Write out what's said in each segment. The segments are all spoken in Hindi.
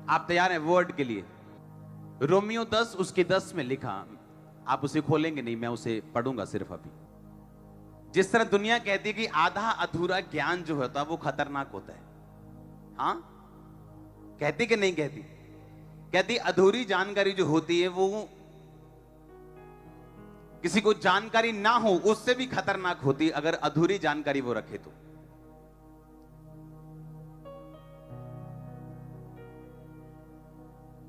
आप तैयार हैं वर्ड के लिए? रोमियो 10 उसके 10 में लिखा, आप उसे खोलेंगे नहीं, मैं उसे पढ़ूंगा सिर्फ अभी। जिस तरह दुनिया कहती है कि आधा अधूरा ज्ञान जो होता है वो खतरनाक होता है, हाँ कहती कि नहीं कहती? कहती अधूरी जानकारी जो होती है वो किसी को जानकारी ना हो उससे भी खतरनाक होती है, अगर अधूरी जानकारी वो रखे तो।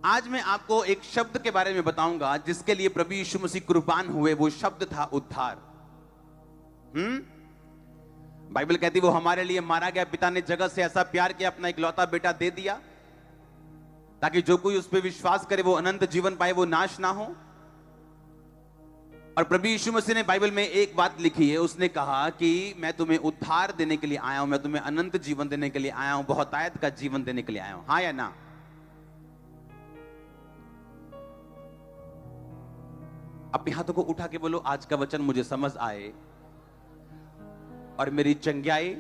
आज मैं आपको एक शब्द के बारे में बताऊंगा जिसके लिए प्रभु यीशु मसीह कुर्बान हुए। वो शब्द था उद्धार। बाइबल कहती वो हमारे लिए मारा गया, पिता ने जगत से ऐसा प्यार किया, अपना इकलौता बेटा दे दिया ताकि जो कोई उस पर विश्वास करे वो अनंत जीवन पाए, वो नाश ना हो। और प्रभु यीशु मसीह ने बाइबल में एक बात लिखी है, उसने कहा कि मैं तुम्हें उद्धार देने के लिए आया हूं, मैं तुम्हें अनंत जीवन देने के लिए आया हूं, बहुतायत का जीवन देने के लिए आया हूं। हाँ या ना? अपने हाथों को उठा के बोलो, आज का वचन मुझे समझ आए और मेरी चंगाई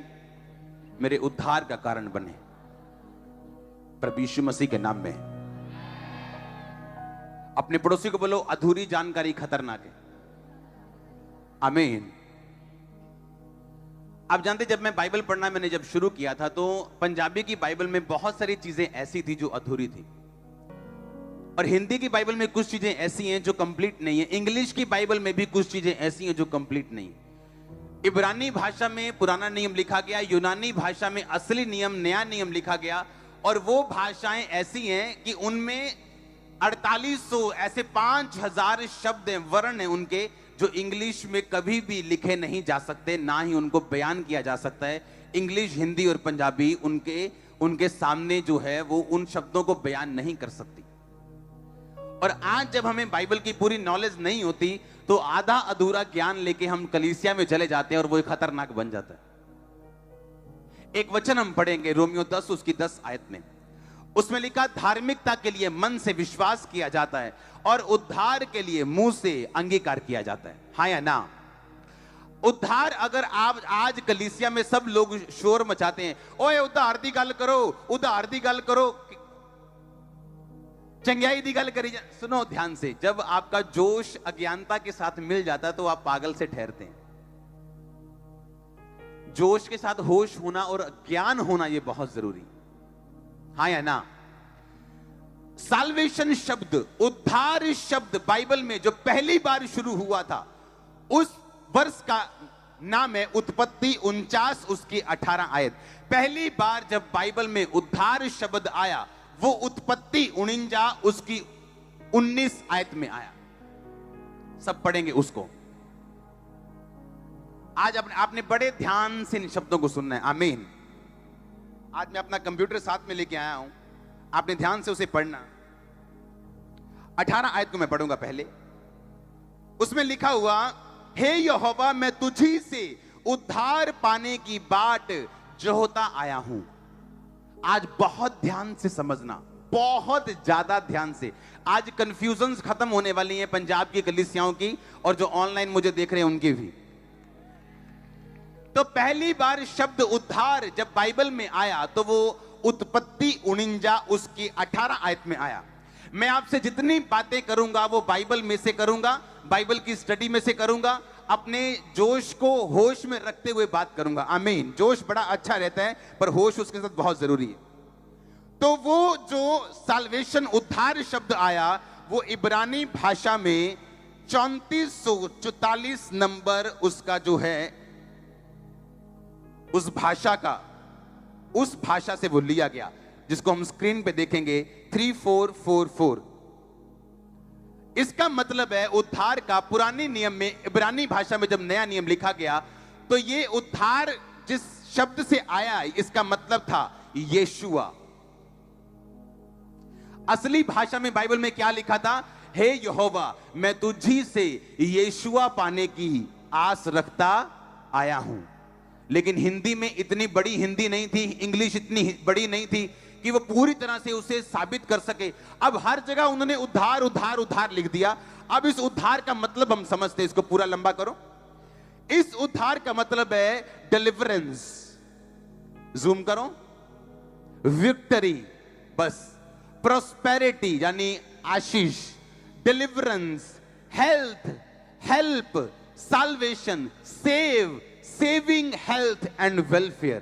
मेरे उद्धार का कारण बने, प्रभु यीशु मसीह के नाम में। अपने पड़ोसी को बोलो, अधूरी जानकारी खतरनाक है। आमीन। आप जानते, जब मैं बाइबल पढ़ना मैंने जब शुरू किया था तो पंजाबी की बाइबल में बहुत सारी चीजें ऐसी थी जो अधूरी थी, और हिंदी की बाइबल में कुछ चीजें ऐसी हैं जो कंप्लीट नहीं है, इंग्लिश की बाइबल में भी कुछ चीजें ऐसी हैं जो कंप्लीट नहीं। इब्रानी भाषा में पुराना नियम लिखा गया, यूनानी भाषा में असली नियम नया नियम लिखा गया, और वो भाषाएं ऐसी हैं कि उनमें 4800 ऐसे 5000 शब्द हैं, वर्ण हैं उनके, जो इंग्लिश में कभी भी लिखे नहीं जा सकते, ना ही उनको बयान किया जा सकता है। इंग्लिश, हिंदी और पंजाबी उनके सामने जो है वो उन शब्दों को बयान नहीं कर सकती। और आज जब हमें बाइबल की पूरी नॉलेज नहीं होती तो आधा अधूरा ज्ञान लेके हम कलीसिया में चले जाते हैं और वो खतरनाक बन जाता है। एक वचन हम पढ़ेंगे रोमियो 10 उसकी 10 आयत में, उसमें लिखा, धार्मिकता के लिए मन से विश्वास किया जाता है और उद्धार के लिए मुंह से अंगीकार किया जाता है। हाँ या ना? उद्धार, अगर आप आज कलीसिया में सब लोग शोर मचाते हैं, ओए उद्धार दी गल करो, उद्धार दी गल करो, चंगाई दी गल करी, सुनो ध्यान से, जब आपका जोश अज्ञानता के साथ मिल जाता है तो आप पागल से ठहरते हैं। जोश के साथ होश होना और ज्ञान होना ये बहुत जरूरी। हाँ या ना? साल्वेशन शब्द, उद्धार शब्द बाइबल में जो पहली बार शुरू हुआ था उस वर्ष का नाम है उत्पत्ति 49 उसकी 18 आयत। पहली बार जब बाइबल में उद्धार शब्द आया वो उत्पत्ति 49 उसकी 19 आयत में आया। सब पढ़ेंगे उसको। आज आपने बड़े ध्यान से इन शब्दों को सुनना है। आमीन। आज मैं अपना कंप्यूटर साथ में लेके आया हूं, आपने ध्यान से उसे पढ़ना। 18 आयत को मैं पढ़ूंगा पहले। उसमें लिखा हुआ, हे यहोवा मैं तुझी से उद्धार पाने की बाट जोहता आया हूं। आज बहुत ध्यान से समझना, बहुत ज्यादा ध्यान से। आज कंफ्यूजन्स खत्म होने वाली हैं पंजाब की कलीसियाओं की, और जो ऑनलाइन मुझे देख रहे हैं उनकी भी। तो पहली बार शब्द उद्धार जब बाइबल में आया तो वो उत्पत्ति 49 उसकी 18 आयत में आया। मैं आपसे जितनी बातें करूंगा वो बाइबल में से करूंगा, बाइबल की स्टडी में से करूंगा, अपने जोश को होश में रखते हुए बात करूंगा। आमीन। जोश बड़ा अच्छा रहता है पर होश उसके साथ बहुत जरूरी है। तो वो जो साल्वेशन उद्धार शब्द आया वो इब्रानी भाषा में 3444 नंबर उसका जो है उस भाषा से वो लिया गया, जिसको हम स्क्रीन पे देखेंगे 3444। इसका मतलब है उद्धार का पुराने नियम में इब्रानी भाषा में जब नया नियम लिखा गया तो ये उद्धार जिस शब्द से आया इसका मतलब था यीशुआ। असली भाषा में बाइबल में क्या लिखा था? हे यहोवा मैं तुझी से यीशुआ पाने की आस रखता आया हूं। लेकिन हिंदी में इतनी बड़ी हिंदी नहीं थी, इंग्लिश इतनी बड़ी नहीं थी कि वो पूरी तरह से उसे साबित कर सके। अब हर जगह उन्होंने उद्धार उद्धार उद्धार लिख दिया। अब इस उद्धार का मतलब हम समझते हैं, इसको पूरा लंबा करो। इस उद्धार का मतलब है डिलीवरेंस, जूम करो, विक्टरी, बस प्रोस्पेरिटी यानी आशीष, deliverance, health, help, salvation, save, saving, health and welfare.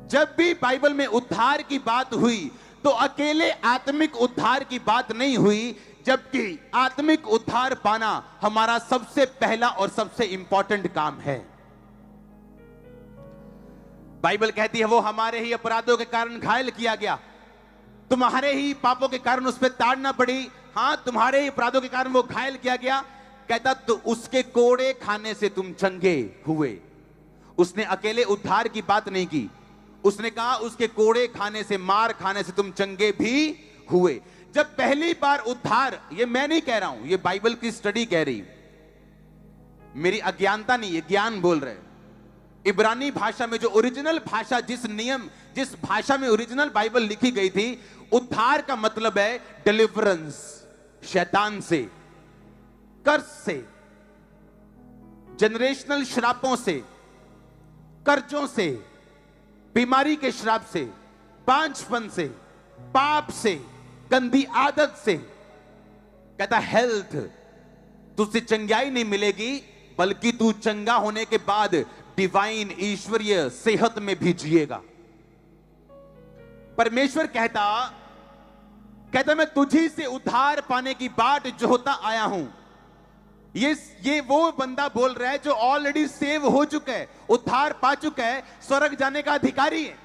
जब भी बाइबल में उद्धार की बात हुई तो अकेले आत्मिक उद्धार की बात नहीं हुई, जबकि आत्मिक उद्धार पाना हमारा सबसे पहला और सबसे इंपॉर्टेंट काम है। बाइबल कहती है वो हमारे ही अपराधों के कारण घायल किया गया, तुम्हारे ही पापों के कारण उस पर ताड़ना पड़ी। हां, तुम्हारे ही अपराधों के कारण वो घायल किया गया। कहता तो उसके कोड़े खाने से तुम चंगे हुए। उसने अकेले उद्धार की बात नहीं की, उसने कहा उसके कोड़े खाने से, मार खाने से तुम चंगे भी हुए। जब पहली बार उद्धार, ये मैं नहीं कह रहा हूं, ये बाइबल की स्टडी कह रही, मेरी अज्ञानता नहीं, ये ज्ञान बोल रहे। इब्रानी भाषा में जो ओरिजिनल भाषा, जिस भाषा में ओरिजिनल बाइबल लिखी गई थी, उद्धार का मतलब है डिलीवरेंस, शैतान से, कर्ज से, जनरेशनल श्रापों से, कर्जों से, बीमारी के श्राप से, बांझपन से, पाप से, गंदी आदत से। कहता हेल्थ, तुझसे चंगाई नहीं मिलेगी, बल्कि तू चंगा होने के बाद डिवाइन, ईश्वरीय सेहत में भी जिएगा। परमेश्वर कहता मैं तुझी से उद्धार पाने की बाट जोहता आया हूं। ये वो बंदा बोल रहा है जो ऑलरेडी सेव हो चुका है, उद्धार पा चुका है, स्वर्ग जाने का अधिकारी है।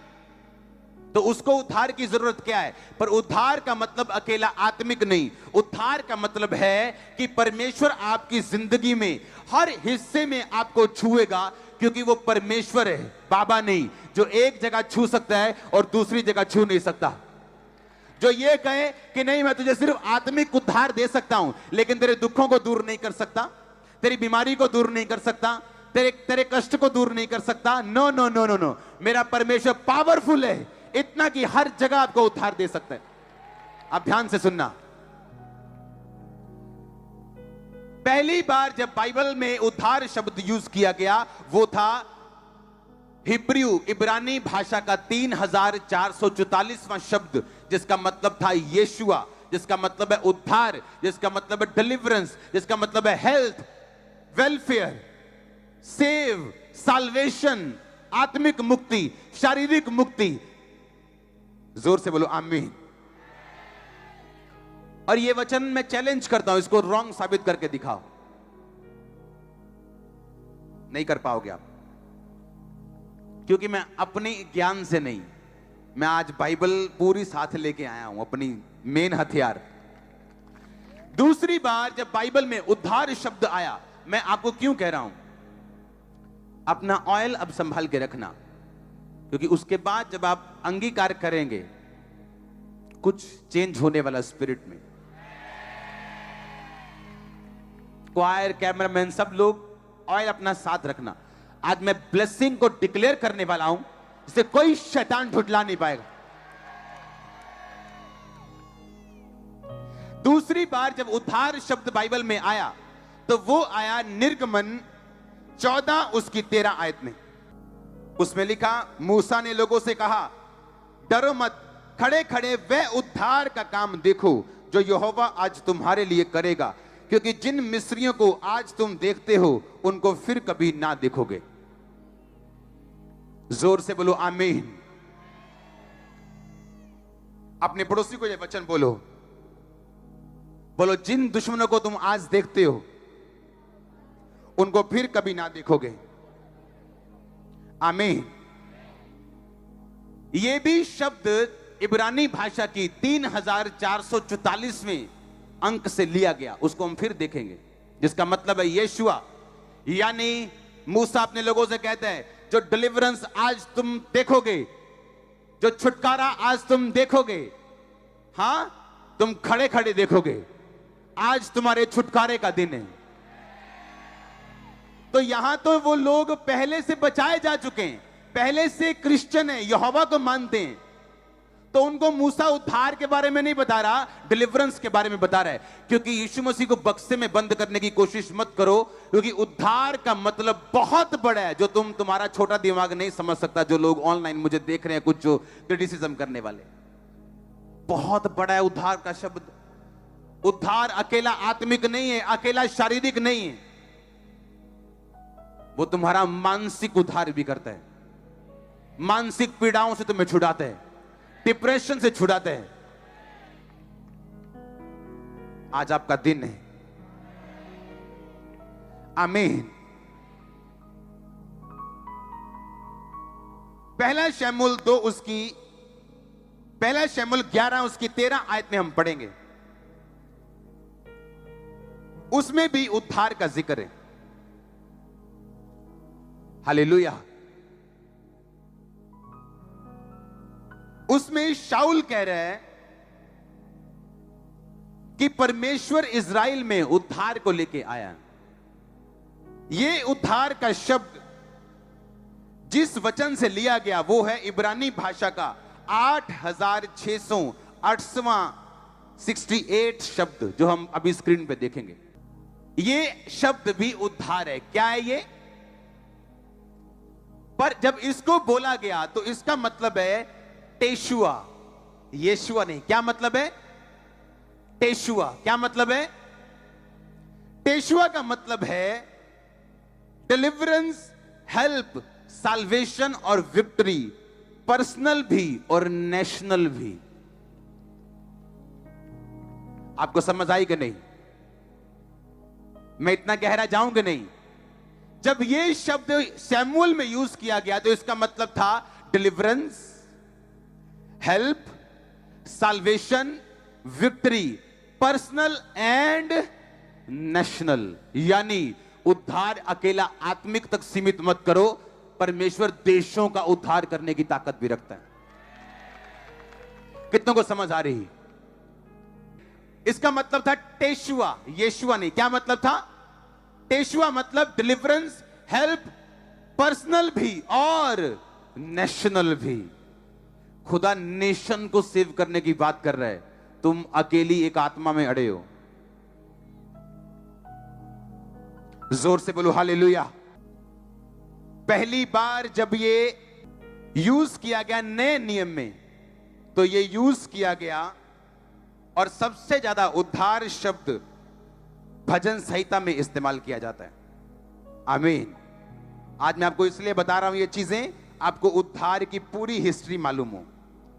तो उसको उद्धार की जरूरत क्या है? पर उद्धार का मतलब अकेला आत्मिक नहीं, उद्धार का मतलब है कि परमेश्वर आपकी जिंदगी में हर हिस्से में आपको छुएगा, क्योंकि वो परमेश्वर है, बाबा नहीं, जो एक जगह छू सकता है और दूसरी जगह छू नहीं सकता। जो ये कहे कि नहीं मैं तुझे सिर्फ आत्मिक उद्धार दे सकता हूं, लेकिन तेरे दुखों को दूर नहीं कर सकता, तेरी बीमारी को दूर नहीं कर सकता, तेरे कष्ट को दूर नहीं कर सकता। No no no no no, मेरा परमेश्वर पावरफुल है, इतना कि हर जगह आपको उद्धार दे सकता है। आप ध्यान से सुनना, पहली बार जब बाइबल में उद्धार शब्द यूज किया गया वो था हिब्रू, इब्रानी भाषा का 3444वां शब्द, जिसका मतलब था यीशुआ, जिसका मतलब है उद्धार, जिसका मतलब है डिलीवरेंस, जिसका मतलब है हेल्थ, वेलफेयर, सेव, साल्वेशन, आत्मिक मुक्ति, शारीरिक मुक्ति। जोर से बोलो आमीन। और ये वचन मैं चैलेंज करता हूं, इसको रॉन्ग साबित करके दिखाओ। नहीं कर पाओगे आप, क्योंकि मैं अपने ज्ञान से नहीं, मैं आज बाइबल पूरी साथ लेके आया हूं, अपनी मेन हथियार। दूसरी बार जब बाइबल में उद्धार शब्द आया, मैं आपको क्यों कह रहा हूं, अपना ऑयल अब संभाल के रखना, क्योंकि उसके बाद जब आप अंगीकार करेंगे कुछ चेंज होने वाला स्पिरिट में। क्वायर, कैमरामैन, सब लोग ऑयल अपना साथ रखना। आज मैं ब्लेसिंग को डिक्लेयर करने वाला हूं, जिसे कोई शैतान झुठला नहीं पाएगा। दूसरी बार जब उद्धार शब्द बाइबल में आया तो वो आया निर्गमन 14 उसकी 13 आयत में। उसमें लिखा, मूसा ने लोगों से कहा, डरो मत, खड़े खड़े वह उद्धार का काम देखो जो यहोवा आज तुम्हारे लिए करेगा, क्योंकि जिन मिस्रियों को आज तुम देखते हो उनको फिर कभी ना देखोगे। जोर से बोलो आमीन। अपने पड़ोसी को यह वचन बोलो, बोलो जिन दुश्मनों को तुम आज देखते हो उनको फिर कभी ना देखोगे। आमीन। यह भी शब्द इब्रानी भाषा की 3444वें अंक से लिया गया, उसको हम फिर देखेंगे, जिसका मतलब है यीशुआ। यानी मूसा अपने लोगों से कहते हैं, जो डिलीवरेंस आज तुम देखोगे, जो छुटकारा आज तुम देखोगे, हां तुम खड़े खड़े देखोगे, आज तुम्हारे छुटकारे का दिन है। तो यहां तो वो लोग पहले से बचाए जा चुके हैं, पहले से क्रिश्चियन है, यहोवा को मानते हैं, तो उनको मूसा उद्धार के बारे में नहीं बता रहा, डिलीवरेंस के बारे में बता रहा है। क्योंकि यीशु मसीह को बक्से में बंद करने की कोशिश मत करो, क्योंकि उद्धार का मतलब बहुत बड़ा है, जो तुम्हारा छोटा दिमाग नहीं समझ सकता। जो लोग ऑनलाइन मुझे देख रहे हैं, कुछ जो क्रिटिसिज्म करने वाले, बहुत बड़ा है उद्धार का शब्द। उद्धार अकेला आत्मिक नहीं है, अकेला शारीरिक नहीं है, वो तुम्हारा मानसिक उद्धार भी करता है। मानसिक पीड़ाओं से तुम्हें छुड़ाते हैं, डिप्रेशन से छुड़ाते हैं। आज आपका दिन है। आमीन। पहला शमूएल 11 उसकी 13 आयत में हम पढ़ेंगे, उसमें भी उद्धार का जिक्र है। हालेलुया। उसमें शाऊल कह रहा है कि परमेश्वर इज़राइल में उद्धार को लेके आया। यह उद्धार का शब्द जिस वचन से लिया गया वो है इब्रानी भाषा का 8668 शब्द, जो हम अभी स्क्रीन पे देखेंगे। ये शब्द भी उद्धार है। क्या है ये? पर जब इसको बोला गया तो इसका मतलब है टेशुआ, यीशुआ नहीं। क्या मतलब है टेशुआ? क्या मतलब है टेशुआ? का मतलब है डिलीवरेंस, हेल्प, साल्वेशन और विक्ट्री, पर्सनल भी और नेशनल भी। आपको समझ आई कि नहीं? मैं इतना गहरा जाऊं कि नहीं? जब यह शब्द शमूएल में यूज किया गया तो इसका मतलब था deliverance, help, salvation, victory, personal and national. यानी उद्धार अकेला आत्मिक तक सीमित मत करो, परमेश्वर देशों का उद्धार करने की ताकत भी रखता है। कितनों को समझ आ रही? इसका मतलब था टेशुआ, यीशुआ नहीं। क्या मतलब था टेशुआ? मतलब डिलीवरेंस, हेल्प, पर्सनल भी और नेशनल भी। खुदा नेशन को सेव करने की बात कर रहा है, तुम अकेली एक आत्मा में अड़े हो। जोर से बोलो हालेलुया। पहली बार जब ये यूज किया गया नए नियम में, तो ये यूज किया गया और सबसे ज्यादा उद्धार शब्द भजन संहिता में इस्तेमाल किया जाता है। आमीन। आज मैं आपको इसलिए बता रहा हूं ये चीजें, आपको उद्धार की पूरी हिस्ट्री मालूम हो।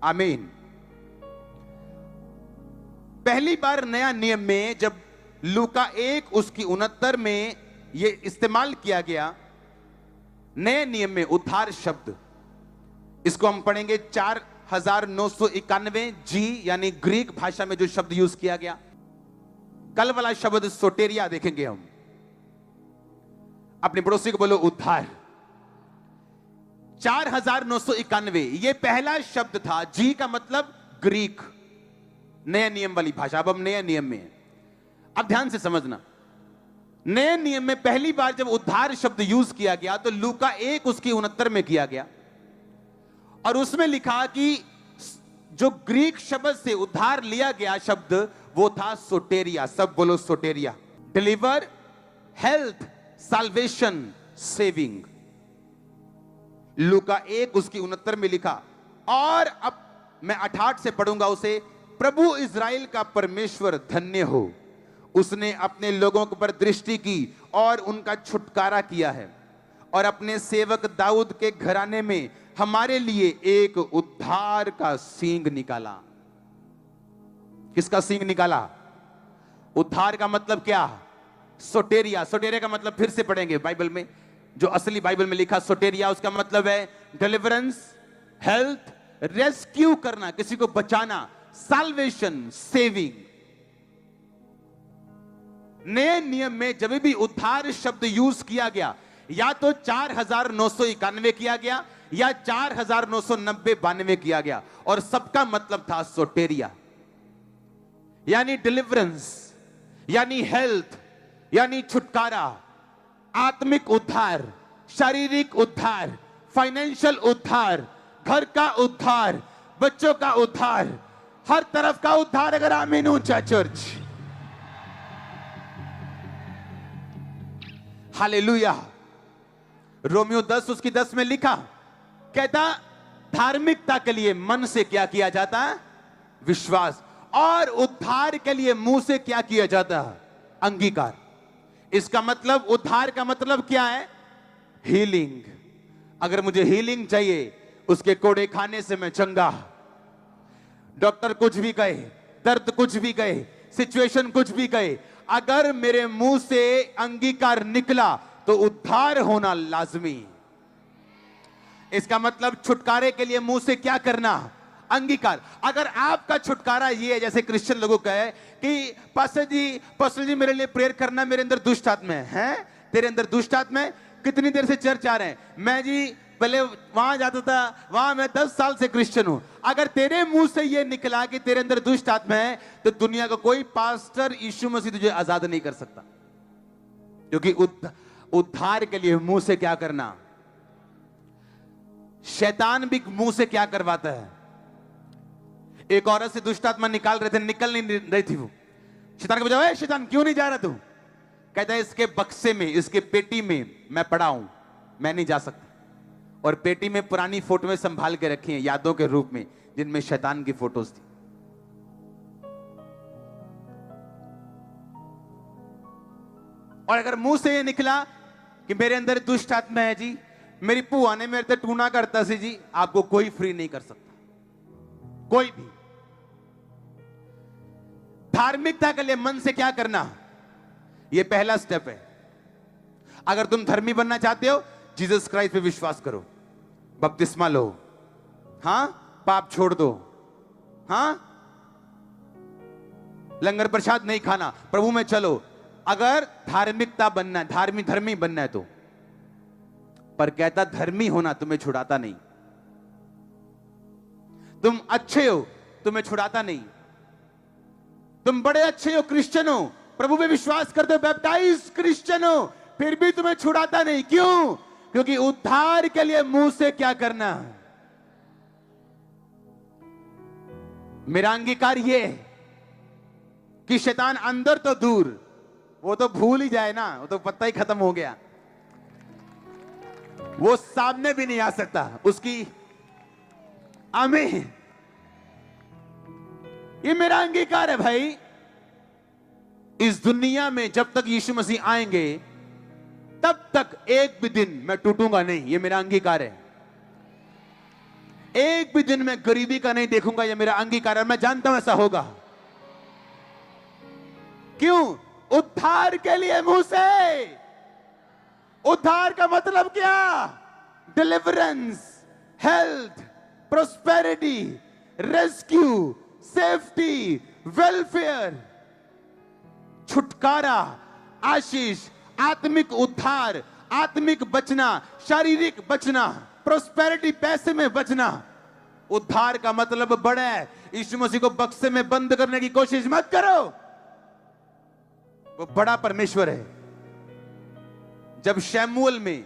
आमीन। पहली बार नया नियम में जब लूका 1 उसकी 69 में यह इस्तेमाल किया गया, नए नियम में उद्धार शब्द, इसको हम पढ़ेंगे 4991 जी, यानी ग्रीक भाषा में जो शब्द यूज किया गया। कल वाला शब्द सोटेरिया देखेंगे हम। अपने पड़ोसी को बोलो उद्धार। 4991 ये पहला शब्द था। जी का मतलब ग्रीक, नए नियम वाली भाषा। अब हम नए नियम में हैं। अब ध्यान से समझना, नए नियम में पहली बार जब उद्धार शब्द यूज किया गया तो लूका 1 उसकी 69 में किया गया, और उसमें लिखा कि जो ग्रीक शब्द से उद्धार लिया गया शब्द वो था सोटेरिया। सब बोलो सोटेरिया। Deliver, help, salvation, saving. लूका 1 उसकी 69 में लिखा। और अब मैं 68 से पढ़ूंगा उसे। प्रभु इज़राइल का परमेश्वर धन्य हो, उसने अपने लोगों पर दृष्टि की और उनका छुटकारा किया है, और अपने सेवक दाऊद के घराने में हमारे लिए एक उद्धार का सींग निकाला। किसका सींग निकाला? उद्धार का मतलब क्या? सोटेरिया। सोटेरिया का मतलब फिर से पढ़ेंगे बाइबल में, जो असली बाइबल में लिखा सोटेरिया, उसका मतलब है डिलीवरेंस, हेल्थ, रेस्क्यू करना, किसी को बचाना, साल्वेशन, सेविंग। नए नियम में जब भी उद्धार शब्द यूज किया गया, या तो 4991 किया गया या 4990-92 किया गया, और सबका मतलब था सोटेरिया, यानी डिलीवरेंस, यानी हेल्थ, यानी छुटकारा, आत्मिक उद्धार, शारीरिक उद्धार, फाइनेंशियल उद्धार, घर का उद्धार, बच्चों का उद्धार, हर तरफ का उद्धार। अगर आमीन ऊंचा चर्च, हालेलुया। रोमियो 10 उसकी 10 में लिखा, कहता धार्मिकता के लिए मन से क्या किया जाता है? विश्वास। और उद्धार के लिए मुंह से क्या किया जाता है? अंगीकार। इसका मतलब, उद्धार का मतलब क्या है? हीलिंग। अगर मुझे हीलिंग चाहिए, उसके कोड़े खाने से मैं चंगा। डॉक्टर कुछ भी कहे, दर्द कुछ भी कहे, सिचुएशन कुछ भी कहे, अगर मेरे मुंह से अंगीकार निकला तो उद्धार होना लाजमी। इसका मतलब छुटकारे के लिए मुंह से क्या करना? अंगीकार। अगर आपका छुटकारा ये है, जैसे क्रिश्चियन लोगों का है कि पास्टर जी मेरे लिए प्रेयर करना, मेरे अंदर दुष्ट आत्मा है। तेरे अंदर दुष्ट आत्मा है? कितनी देर से चर्च आ रहे हैं? मैं जी पहले वहां जाता था, वहां मैं 10 साल से क्रिश्चियन हूं। अगर तेरे मुंह से ये निकला कि तेरे अंदर दुष्ट आत्मा है, तो दुनिया का कोई पास्टर यीशु मसीह तुझे आजाद नहीं कर सकता। क्योंकि उद्धार के लिए मुंह से क्या करना? शैतान भी मुंह से क्या करवाता है? एक औरत से दुष्ट आत्मा निकाल रहे थे, निकल नहीं रही थी वो। शैतान को पूछा, शैतान क्यों नहीं जा रहा तू? कहता है इसके बक्से में, इसके पेटी में मैं पड़ा हूं, मैं नहीं जा सकता। और पेटी में पुरानी फोटोएं संभाल के रखी हैं यादों के रूप में, जिनमें शैतान की फोटोज थी। और अगर मुंह से ये निकला कि मेरे अंदर दुष्ट आत्मा है जी, मेरी पुआ ने मेरे से टूना करता सी जी, आपको कोई फ्री नहीं कर सकता, कोई भी। धार्मिकता के लिए मन से क्या करना? यह पहला स्टेप है। अगर तुम धर्मी बनना चाहते हो, जीसस क्राइस्ट पे विश्वास करो, बपतिस्मा लो, हां, पाप छोड़ दो, हां, लंगर प्रसाद नहीं खाना, प्रभु में चलो। अगर धार्मिकता बनना है, धर्मी बनना है तो। पर कहता धर्मी होना तुम्हें छुड़ाता नहीं। तुम अच्छे हो, तुम्हें छुड़ाता नहीं। तुम बड़े अच्छे हो, क्रिश्चियन हो, प्रभु में विश्वास करते हो, बैप्टाइज क्रिश्चियन हो, फिर भी तुम्हें छुड़ाता नहीं। क्यों? क्योंकि उद्धार के लिए मुंह से क्या करना? मेरा अंगीकार ये कि शैतान अंदर तो दूर, वो तो भूल ही जाए ना, वो तो पत्ता ही खत्म हो गया, वो सामने भी नहीं आ सकता उसकी। आमीन। ये मेरा अंगीकार है भाई। इस दुनिया में जब तक यीशु मसीह आएंगे, तब तक एक भी दिन मैं टूटूंगा नहीं, ये मेरा अंगीकार है। एक भी दिन मैं गरीबी का नहीं देखूंगा, ये मेरा अंगीकार है। मैं जानता हूं ऐसा होगा। क्यों? उद्धार के लिए मुंह से। उद्धार का मतलब क्या? Deliverance, health, prosperity, rescue, safety, welfare, छुटकारा, आशीष, आत्मिक उद्धार, आत्मिक बचना, शारीरिक बचना, प्रोस्पेरिटी, पैसे में बचना। उद्धार का मतलब बड़ा है। यीशु मसीह को बक्से में बंद करने की कोशिश मत करो, वो बड़ा परमेश्वर है। जब शमूएल में,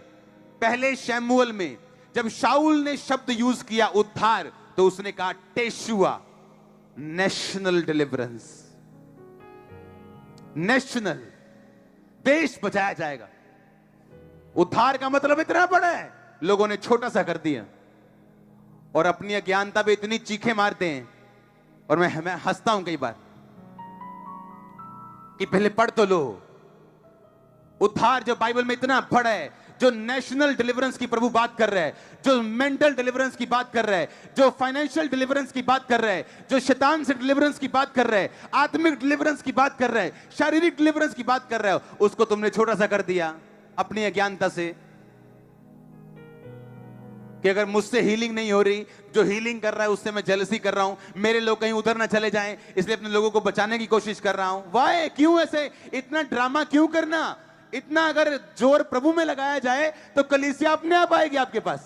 पहले शमूएल में जब शाऊल ने शब्द यूज किया उद्धार, तो उसने कहा टेशुआ, नेशनल डिलीवरेंस, नेशनल, देश बचाया जाएगा। उद्धार का मतलब इतना बड़ा है, लोगों ने छोटा सा कर दिया और अपनी अज्ञानता पे इतनी चीखें मारते हैं। और मैं हंसता हूं कई बार कि पहले पढ़ तो लो। उद्धार जो बाइबल में इतना बड़ा है, जो नेशनल डिलीवरेंस की प्रभु बात कर रहा है, जो मेंटल डिलीवरेंस की बात कर रहा है, जो फाइनेंशियल डिलीवरेंस की बात कर रहा है, जो शैतान से डिलीवरेंस की बात कर रहा है, आत्मिक डिलीवरेंस की बात कर रहा है, शारीरिक डिलीवरेंस की बात कर रहा है, उसको तुमने छोटा सा कर दिया अपनी अज्ञानता से। कि अगर मुझसे हीलिंग नहीं हो रही, जो हीलिंग कर रहा है उससे मैं जेलसी कर रहा हूं, मेरे लोग कहीं उधर ना चले जाएं, इसलिए अपने लोगों को बचाने की कोशिश कर रहा हूं। वाह, क्यों ऐसे इतना ड्रामा क्यों करना? इतना अगर जोर प्रभु में लगाया जाए तो कलीसिया अपने आप आएगी आपके पास।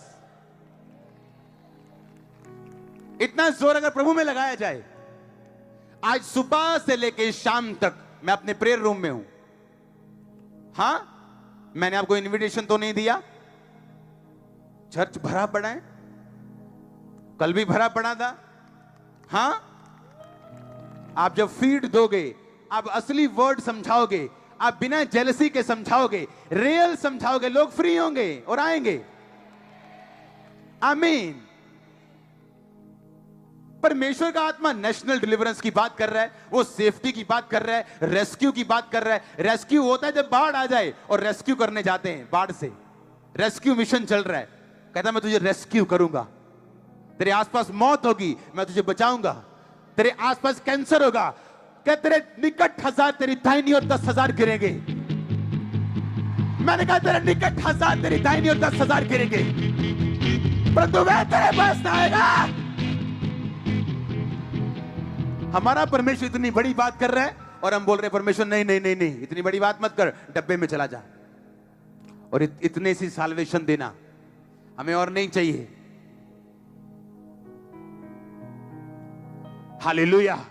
इतना जोर अगर प्रभु में लगाया जाए। आज सुबह से लेकर शाम तक मैं अपने प्रेयर रूम में हूं। हां, मैंने आपको इनविटेशन तो नहीं दिया। चर्च भरा पड़ा है, कल भी भरा पड़ा था, हां, आप जब फीड दोगे, आप असली वर्ड समझाओगे, आप बिना जेलसी के समझाओगे, रियल समझाओगे, लोग फ्री होंगे और आएंगे। आमीन। परमेश्वर का आत्मा नेशनल डिलीवरेंस की बात कर रहा है, वो सेफ्टी की बात कर रहा है, रेस्क्यू की बात कर रहा है। रेस्क्यू होता है जब बाढ़ आ जाए और रेस्क्यू करने जाते हैं बाढ़ से। रेस्क्यू मिशन चल रहा है, कहता मैं तुझे रेस्क्यू करूंगा, तेरे आसपास मौत होगी मैं तुझे बचाऊंगा, तेरे आसपास कैंसर होगा, क्या तेरे निकट 1000 तेरी दाहिनी और 10,000 गिरेंगे। मैंने कहा तेरे निकट 1000 तेरी दाहिनी और 10,000 गिरेंगे, परंतु वह तेरे पास ना आएगा। हमारा परमेश्वर इतनी बड़ी बात कर रहा है और हम बोल रहे परमेश्वर नहीं नहीं नहीं नहीं, इतनी बड़ी बात मत कर, डब्बे में चला जा। और इतने सी साल्वेशन देना हमें और नहीं चाहिए। हालेलुया।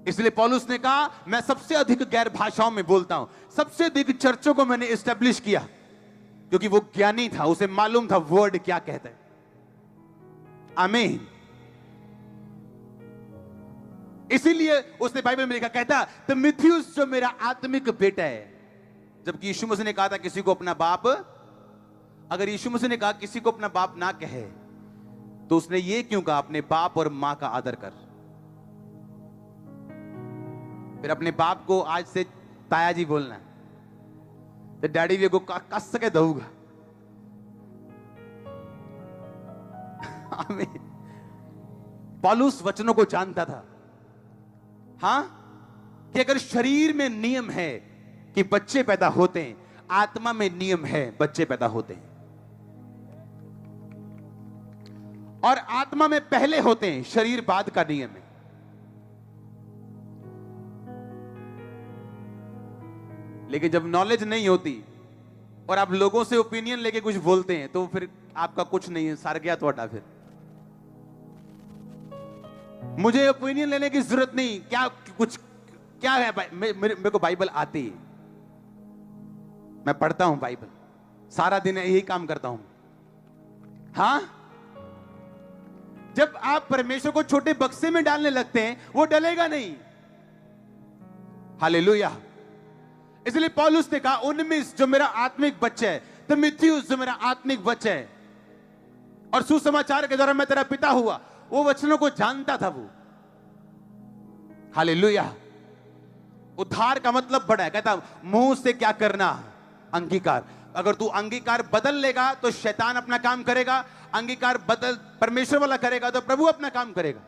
इसलिए पौलुस ने कहा मैं सबसे अधिक गैर भाषाओं में बोलता हूं, सबसे अधिक चर्चों को मैंने एस्टेब्लिश किया, क्योंकि वो ज्ञानी था, उसे मालूम था वर्ड क्या कहता है। आमीन। इसीलिए उसने बाइबल में लिखा, कहता तिमुथियुस जो मेरा आत्मिक बेटा है। जबकि यीशु मसीह ने कहा था किसी को अपना बाप, अगर यीशु मसीह ने कहा किसी को अपना बाप ना कहे, तो उसने ये क्यों कहा अपने बाप और मां का आदर कर। फिर अपने बाप को आज से ताया जी बोलना है, तो डैडी भी को कस के दूंगा। आमीन। पौलुस वचनों को जानता था, हां, कि अगर शरीर में नियम है कि बच्चे पैदा होते हैं, आत्मा में नियम है बच्चे पैदा होते हैं। और आत्मा में पहले होते हैं, शरीर बाद का नियम है। लेकिन जब नॉलेज नहीं होती और आप लोगों से ओपिनियन लेके कुछ बोलते हैं, तो फिर आपका कुछ नहीं है, सार गया थोड़ा। फिर मुझे ओपिनियन लेने की जरूरत नहीं, क्या कुछ क्या है, मेरे को बाइबल आती है, मैं पढ़ता हूं बाइबल, सारा दिन यही काम करता हूं। हां, जब आप परमेश्वर को छोटे बक्से में डालने लगते हैं, वो डलेगा नहीं। हालेलुया। इसलिए पौलुस ने कहा उनमें जो मेरा आत्मिक बच्चा है, तिमुथियुस जो मेरा आत्मिक बच्चा है, और सुसमाचार के द्वारा मैं तेरा पिता हुआ, वो वचनों को जानता था वो। हालेलुया। उद्धार का मतलब बड़ा है, कहता मुंह से क्या करना, अंगीकार। अगर तू अंगीकार बदल लेगा तो शैतान अपना काम करेगा, अंगीकार बदल परमेश्वर वाला करेगा तो प्रभु अपना काम करेगा।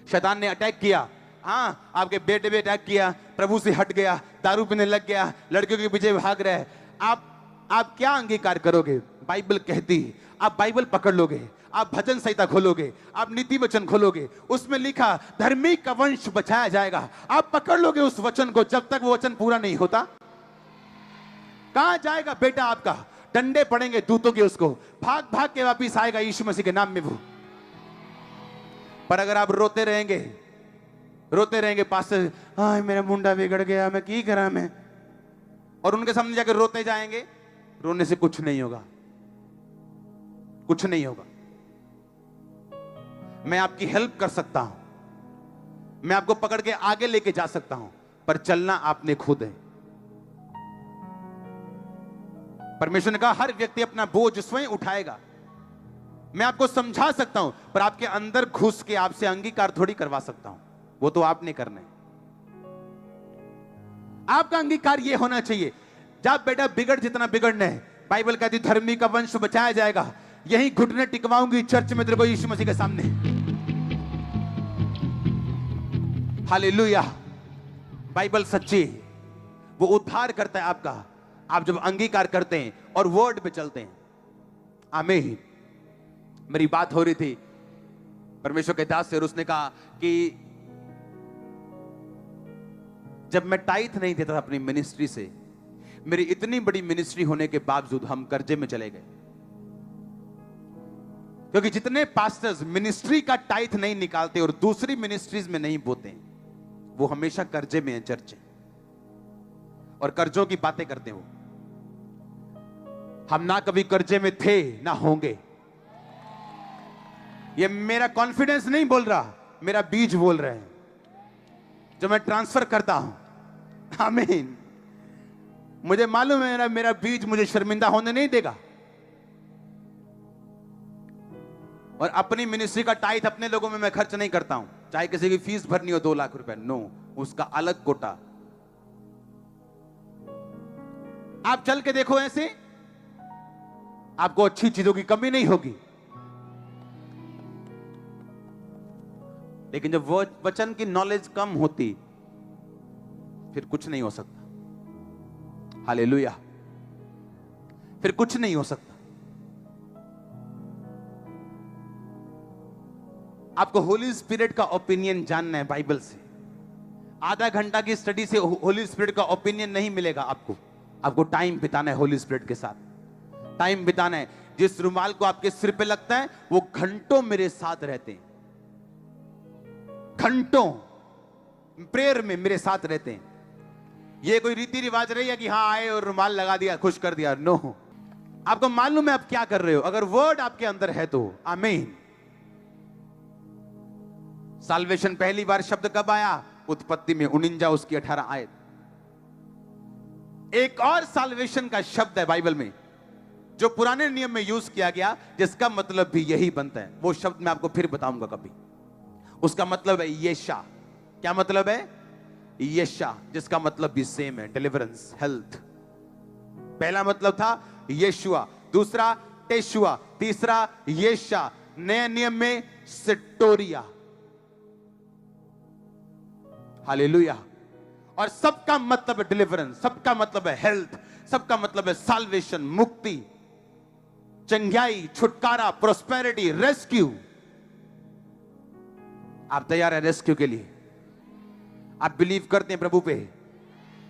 शैतान ने अटैक किया, हां, आपके बेटे पे अटैक किया, प्रभु से हट गया, दारू पीने लग गया, लड़कियों के पीछे भाग रहे हैं। आप क्या अंगीकार करोगे? बाइबल कहती है, आप बाइबल पकड़ लोगे, आप भजन संहिता खोलोगे, आप नीति वचन खोलोगे, उसमें लिखा धर्मी का वंश बचाया जाएगा। आप पकड़ लोगे उस वचन को, जब तक वो वचन पूरा नहीं होता। कहां जाएगा बेटा आपका? डंडे पड़ेंगे दूतों के, उसको भाग भाग के वापिस आएगा यीशु मसीह के नाम में वो। पर अगर आप रोते रहेंगे पास्टर, हाँ मेरा मुंडा बिगड़ गया, मैं की करा मैं, और उनके सामने जाकर रोते जाएंगे, रोने से कुछ नहीं होगा, कुछ नहीं होगा। मैं आपकी हेल्प कर सकता हूं, मैं आपको पकड़ के आगे लेके जा सकता हूं, पर चलना आपने खुद है। परमेश्वर ने कहा हर व्यक्ति अपना बोझ स्वयं उठाएगा। मैं आपको समझा सकता हूं, पर आपके अंदर घुस के आपसे अंगीकार थोड़ी करवा सकता हूं, वो तो आपने करना है। आपका अंगीकार यह होना चाहिए, जब बेटा बिगड़ जितना बिगड़ना है, बाइबल कहती धर्मी का वंश बचाया जाएगा। यही घुटने टिकवाऊंगी चर्च में तेरे को यीशु मसीह के सामने। हालेलुया। बाइबल सच्ची, वो उद्धार करता है आपका, आप जब अंगीकार करते हैं और वर्ड पे चलते हैं। आमीन। मेरी बात हो रही थी परमेश्वर के दास से, और उसने कहा कि जब मैं टाइथ नहीं देता था अपनी मिनिस्ट्री से, मेरी इतनी बड़ी मिनिस्ट्री होने के बावजूद हम कर्जे में चले गए, क्योंकि जितने पास्टर्स मिनिस्ट्री का टाइथ नहीं निकालते और दूसरी मिनिस्ट्रीज में नहीं बोते, वो हमेशा कर्जे में हैं, चर्च और कर्जों की बातें करते हो। हम ना कभी कर्जे में थे ना होंगे। ये मेरा कॉन्फिडेंस नहीं बोल रहा, मेरा बीज बोल रहे हैं जो मैं ट्रांसफर करता हूं। आमीन। मुझे मालूम है मेरा बीज मुझे शर्मिंदा होने नहीं देगा। और अपनी मिनिस्ट्री का टाइट अपने लोगों में मैं खर्च नहीं करता हूं। चाहे किसी की फीस भरनी हो 2 लाख रुपए, नो, उसका अलग कोटा। आप चल के देखो ऐसे, आपको अच्छी चीजों की कमी नहीं होगी। लेकिन जब वो वचन की नॉलेज कम होती, फिर कुछ नहीं हो सकता। हालेलुया। फिर कुछ नहीं हो सकता। आपको होली स्पिरिट का ओपिनियन जानना है बाइबल से। आधा घंटा की स्टडी से होली स्पिरिट का ओपिनियन नहीं मिलेगा आपको। आपको टाइम बिताना है होली स्पिरिट के साथ। टाइम बिताना है। जिस रुमाल को आपके सिर पे लगता है वो घंटों मेरे साथ रहते हैं, घंटों प्रेयर में मेरे साथ रहते हैं। ये कोई रीति रिवाज रही है कि हाँ आए और रुमाल लगा दिया, खुश कर दिया? नो। आपको मालूम है आप क्या कर रहे हो अगर वर्ड आपके अंदर है तो। आमीन। साल्वेशन पहली बार शब्द कब आया? उत्पत्ति में 49 उसकी 18 आयत। एक और साल्वेशन का शब्द है बाइबल में जो पुराने नियम में यूज किया गया, जिसका मतलब भी यही बनता है। वो शब्द मैं आपको फिर बताऊंगा कभी। उसका मतलब है यशा। क्या मतलब है? यशा, जिसका मतलब भी सेम है, डिलीवरेंस, हेल्थ। पहला मतलब था यशुआ, दूसरा टेशुआ, तीसरा यशा। नए नियम में सिटोरिया। हालेलुया। और सबका मतलब है डिलीवरेंस, सबका मतलब है हेल्थ, सबका मतलब है साल्वेशन, मुक्ति, चंगाई, छुटकारा, प्रोस्पेरिटी, रेस्क्यू। आप तैयार हैं रेस्क्यू के लिए? आप बिलीव करते हैं प्रभु पे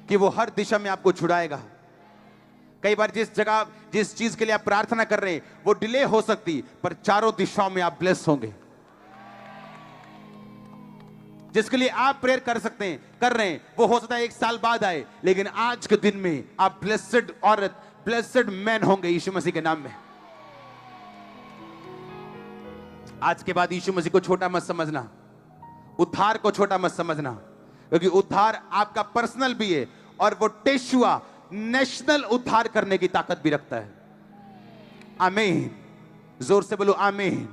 कि वो हर दिशा में आपको छुड़ाएगा? कई बार जिस जगह जिस चीज के लिए आप प्रार्थना कर रहे हैं वो डिले हो सकती, पर चारों दिशाओं में आप ब्लेस होंगे। जिसके लिए आप प्रेयर कर रहे हैं वो हो सकता है 1 साल बाद आए, लेकिन आज के दिन में आप ब्लेसेड औरत, ब्लेसेड मैन होंगे यीशु मसीह के नाम में। आज के बाद यीशु मसीह को छोटा मत समझना, उद्धार को छोटा मत समझना, क्योंकि उद्धार आपका पर्सनल भी है और वो टेशुआ नेशनल उद्धार करने की ताकत भी रखता है। आमीन। जोर से बोलो आमीन।